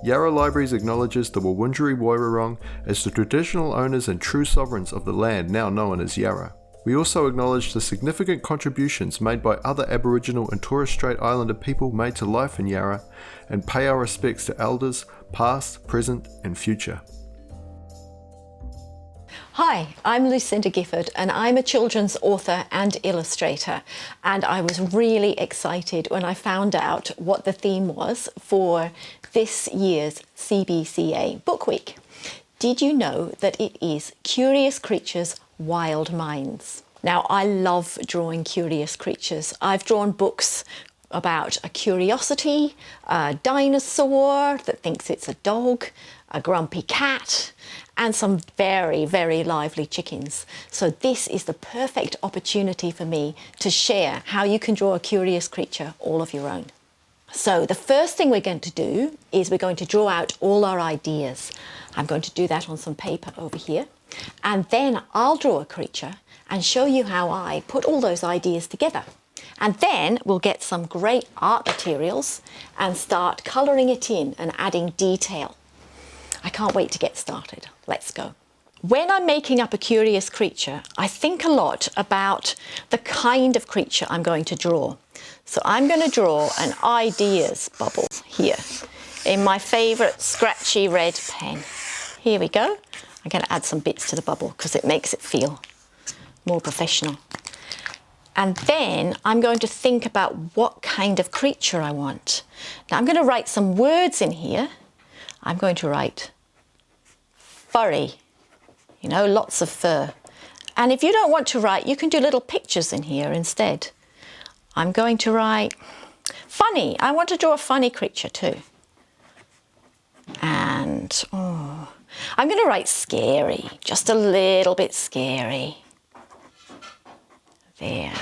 Yarra Libraries acknowledges the Wurundjeri Woiwurrung as the traditional owners and true sovereigns of the land now known as Yarra. We also acknowledge the significant contributions made by other Aboriginal and Torres Strait Islander people made to life in Yarra, and pay our respects to elders, past, present and future. Hi, I'm Lucinda Gifford and I'm a children's author and illustrator, and I was really excited when I found out what the theme was for this year's CBCA Book Week. Did you know that it is Curious Creatures, Wild Minds? Now, I love drawing curious creatures. I've drawn books about a curiosity, a dinosaur that thinks it's a dog, a grumpy cat, and some very, very lively chickens. So this is the perfect opportunity for me to share how you can draw a curious creature all of your own. So the first thing we're going to do is we're going to draw out all our ideas. I'm going to do that on some paper over here. And then I'll draw a creature and show you how I put all those ideas together. And then we'll get some great art materials and start colouring it in and adding detail. I can't wait to get started. Let's go. When I'm making up a curious creature, I think a lot about the kind of creature I'm going to draw. So I'm going to draw an ideas bubble here in my favourite scratchy red pen. Here we go. I'm going to add some bits to the bubble because it makes it feel more professional. And then I'm going to think about what kind of creature I want. Now I'm going to write some words in here. I'm going to write furry, you know, lots of fur. And if you don't want to write, you can do little pictures in here instead. I'm going to write funny. I want to draw a funny creature too. And I'm going to write scary, just a little bit scary. There.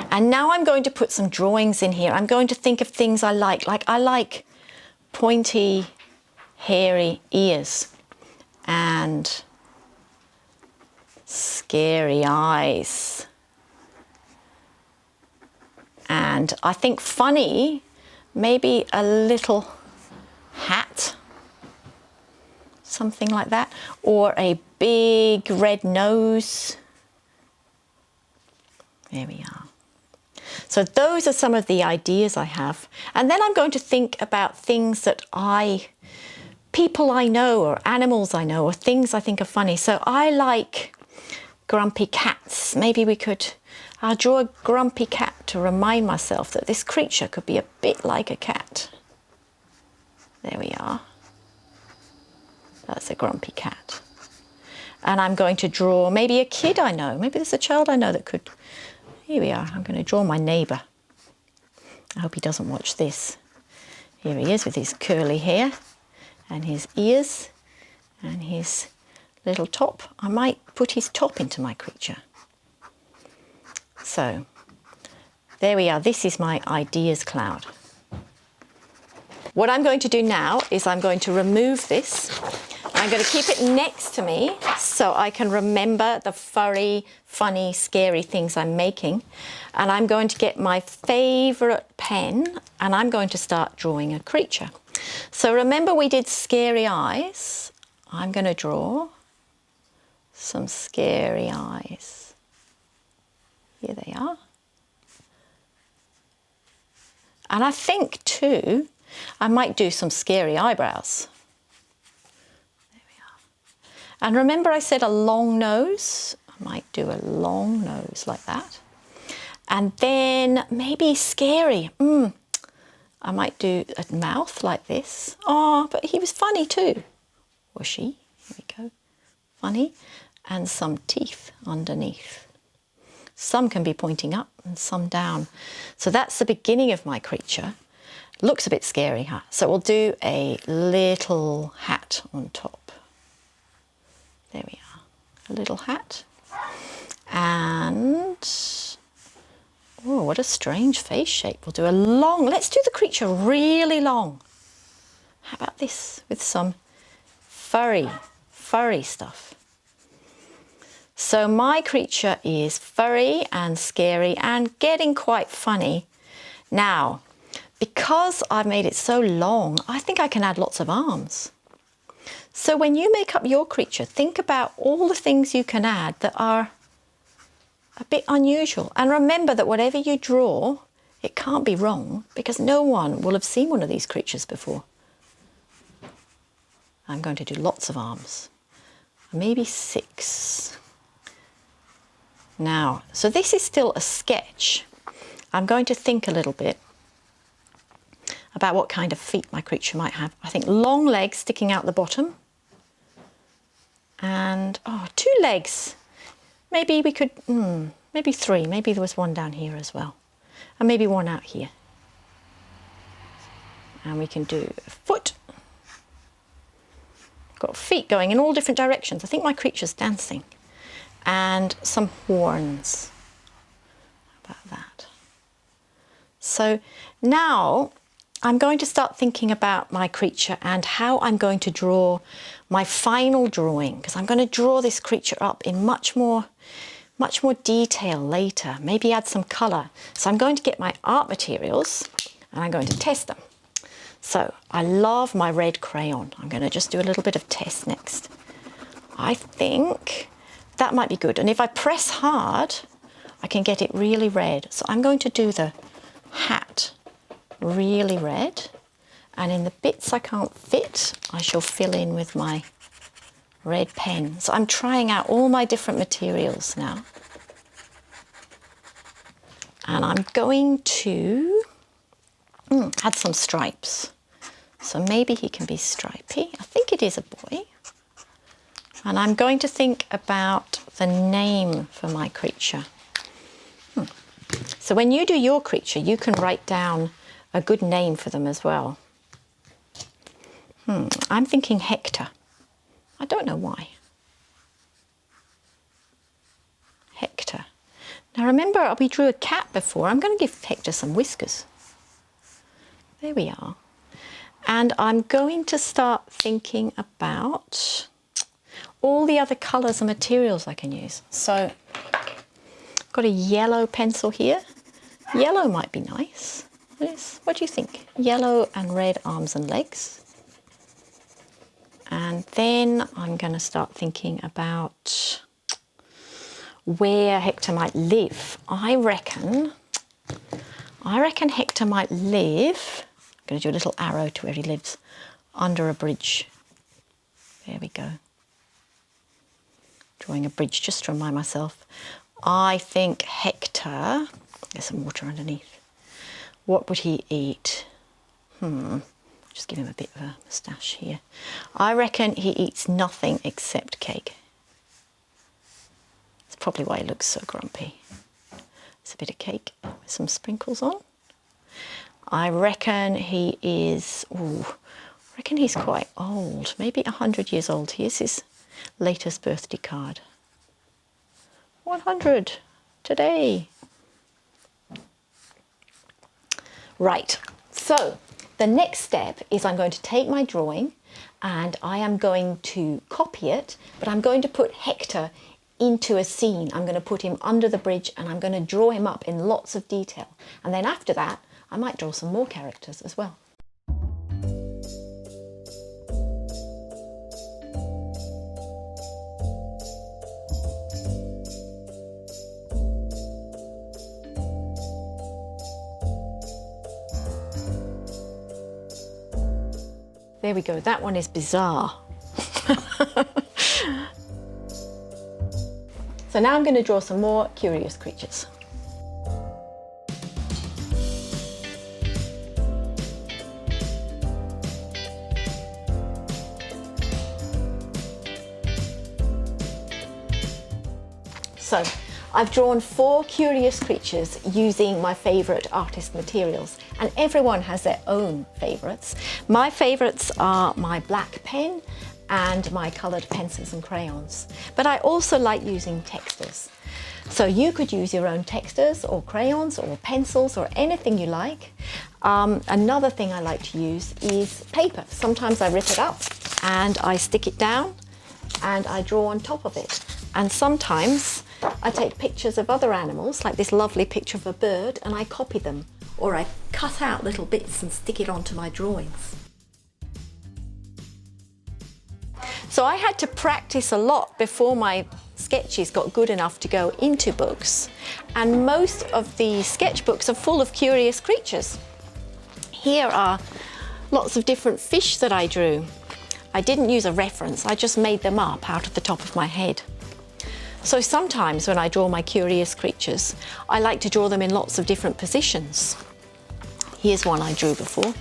And now I'm going to put some drawings in here. I'm going to think of things I like I like pointy, hairy ears and scary eyes. And I think funny, maybe a little hat, something like that, or a big red nose. There we are. So those are some of the ideas I have. And then I'm going to think about things that people I know or animals I know or things I think are funny. So I like grumpy cats. Maybe I'll draw a grumpy cat to remind myself that this creature could be a bit like a cat. There we are. That's a grumpy cat. And I'm going to draw maybe a kid I know. Maybe there's a child I know that could. Here we are. I'm going to draw my neighbour. I hope he doesn't watch this. Here he is with his curly hair and his ears and his little top. I might put his top into my creature. So there we are. This is my ideas cloud. What I'm going to do now is I'm going to remove this. I'm going to keep it next to me so I can remember the furry, funny, scary things I'm making. And I'm going to get my favourite pen and I'm going to start drawing a creature. So remember we did scary eyes. I'm going to draw some scary eyes. Here they are. And I think too, I might do some scary eyebrows. And remember I said a long nose? I might do a long nose like that. And then maybe scary. I might do a mouth like this. Oh, but he was funny too. Or she. Here we go. Funny. And some teeth underneath. Some can be pointing up and some down. So that's the beginning of my creature. Looks a bit scary, huh? So we'll do a little hat on top. There we are, a little hat. And, oh, what a strange face shape. We'll do a long, let's do the creature really long. How about this with some furry stuff? So my creature is furry and scary and getting quite funny. Now, because I've made it so long, I think I can add lots of arms. So when you make up your creature, think about all the things you can add that are a bit unusual. And remember that whatever you draw, it can't be wrong because no one will have seen one of these creatures before. I'm going to do lots of arms, maybe 6. Now, so this is still a sketch. I'm going to think a little bit about what kind of feet my creature might have. I think long legs sticking out the bottom. And, 2 legs. Maybe we could, maybe 3. Maybe there was one down here as well. And maybe one out here. And we can do a foot. Got feet going in all different directions. I think my creature's dancing. And some horns. How about that? So now I'm going to start thinking about my creature and how I'm going to draw my final drawing, because I'm going to draw this creature up in much more detail later, maybe add some colour. So I'm going to get my art materials and I'm going to test them. So I love my red crayon. I'm going to just do a little bit of test next. I think that might be good. And if I press hard, I can get it really red. So I'm going to do the hat really red, and in the bits I can't fit, I shall fill in with my red pen. So I'm trying out all my different materials now. And I'm going to add some stripes. So maybe he can be stripy. I think it is a boy. And I'm going to think about the name for my creature. So when you do your creature, you can write down a good name for them as well. I'm thinking Hector. I don't know why. Hector. Now remember, we drew a cat before. I'm going to give Hector some whiskers. There we are. And I'm going to start thinking about all the other colours and materials I can use. So I've got a yellow pencil here. Yellow might be nice. What do you think? Yellow and red arms and legs. And then I'm going to start thinking about where Hector might live. I reckon Hector might live, I'm going to do a little arrow to where he lives, under a bridge. There we go. Drawing a bridge just to remind myself. I think Hector, there's some water underneath. What would he eat? Just give him a bit of a moustache here. I reckon he eats nothing except cake. That's probably why he looks so grumpy. It's a bit of cake with some sprinkles on. I reckon he is, he's quite old, maybe 100 years old. Here's his latest birthday card. 100 today. Right, so the next step is I'm going to take my drawing and I am going to copy it, but I'm going to put Hector into a scene. I'm going to put him under the bridge and I'm going to draw him up in lots of detail. And then after that, I might draw some more characters as well. There we go, that one is bizarre. So now I'm going to draw some more curious creatures. So I've drawn 4 curious creatures using my favourite artist materials, and everyone has their own favourites. My favourites are my black pen and my coloured pencils and crayons, but I also like using textures. So you could use your own textures or crayons or pencils or anything you like. Another thing I like to use is paper. Sometimes I rip it up and I stick it down and I draw on top of it. And sometimes I take pictures of other animals, like this lovely picture of a bird, and I copy them. or I cut out little bits and stick it onto my drawings. So I had to practice a lot before my sketches got good enough to go into books, and most of the sketchbooks are full of curious creatures. Here are lots of different fish that I drew. I didn't use a reference, I just made them up out of the top of my head. So sometimes when I draw my curious creatures, I like to draw them in lots of different positions. Here's one I drew before.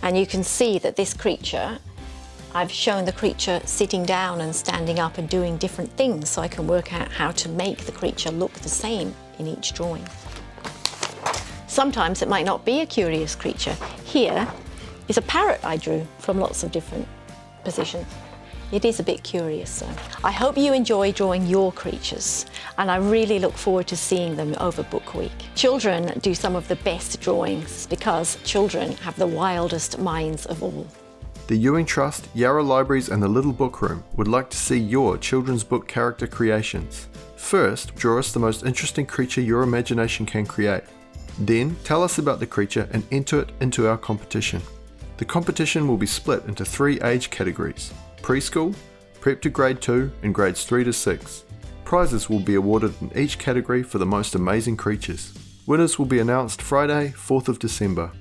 And you can see that this creature, I've shown the creature sitting down and standing up and doing different things, so I can work out how to make the creature look the same in each drawing. Sometimes it might not be a curious creature. Here is a parrot I drew from lots of different positions. It is a bit curious, so I hope you enjoy drawing your creatures, and I really look forward to seeing them over Book Week. Children do some of the best drawings because children have the wildest minds of all. The Ewing Trust, Yarra Libraries and the Little Book Room would like to see your children's book character creations. First, draw us the most interesting creature your imagination can create. Then, tell us about the creature and enter it into our competition. The competition will be split into 3 age categories: preschool, prep to grade 2 and grades 3 to 6. Prizes will be awarded in each category for the most amazing creatures. Winners will be announced Friday, 4th of December.